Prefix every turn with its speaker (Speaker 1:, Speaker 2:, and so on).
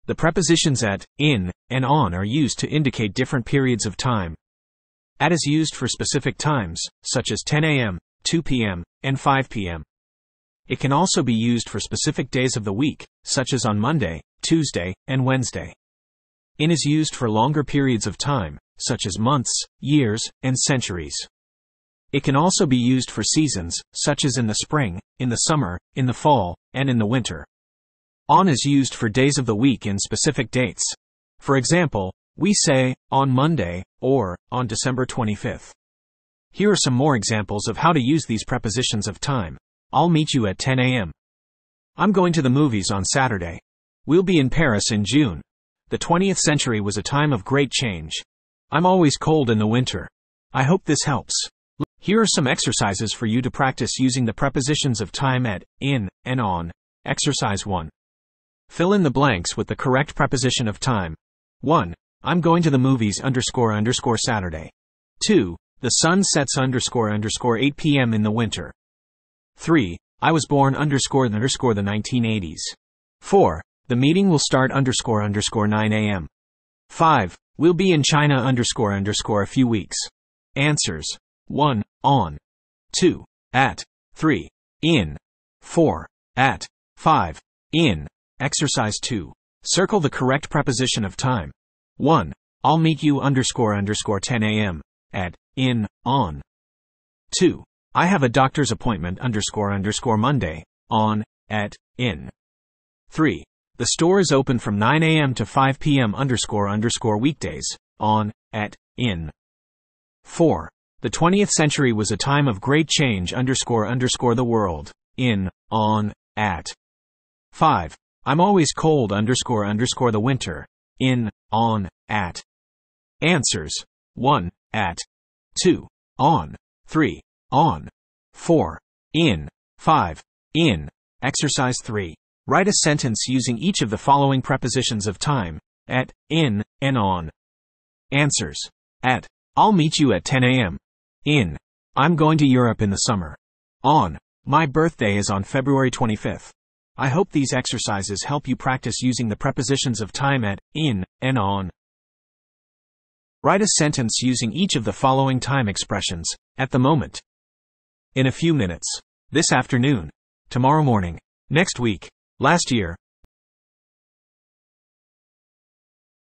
Speaker 1: The prepositions at, in, and on are used to indicate different periods of time. At is used for specific times, such as 10 a.m., 2 p.m., and 5 p.m. It can also be used for specific days of the week, such as on Monday, Tuesday, and Wednesday. In is used for longer periods of time, such as months, years, and centuries. It can also be used for seasons, such as in the spring, in the summer, in the fall, and in the winter. On is used for days of the week in specific dates. For example, we say, on Monday, or, on December 25th. Here are some more examples of how to use these prepositions of time. I'll meet you at 10 a.m. I'm going to the movies on Saturday. We'll be in Paris in June. The 20th century was a time of great change. I'm always cold in the winter. I hope this helps. Here are some exercises for you to practice using the prepositions of time at, in, and on. Exercise 1. Fill in the blanks with the correct preposition of time. 1. I'm going to the movies __ Saturday. 2. The sun sets __ 8 p.m. in the winter. 3. I was born __ the 1980s. 4. The meeting will start __ 9 a.m. 5. We'll be in China __ a few weeks. Answers. 1. On. 2. At. 3. In. 4. At. 5. In. Exercise 2. Circle the correct preposition of time. 1. I'll meet you __ 10 a.m. At, in, on. 2. I have a doctor's appointment __ Monday, on, at, in. 3. The store is open from 9 a.m. to 5 p.m. __ weekdays, on, at, in. 4. The 20th century was a time of great change __ the world, in, on, at. 5. I'm always cold __ the winter, in, on, at. Answers. 1. At. 2. On. 3. On. 4. In. 5. In. Exercise 3. Write a sentence using each of the following prepositions of time, at, in, and on. Answers. At. I'll meet you at 10 a.m. In. I'm going to Europe in the summer. On. My birthday is on February 25th. I hope these exercises help you practice using the prepositions of time at, in, and on. Write a sentence using each of the following time expressions, at the moment. In a few minutes. This afternoon. Tomorrow morning. Next week. Last year.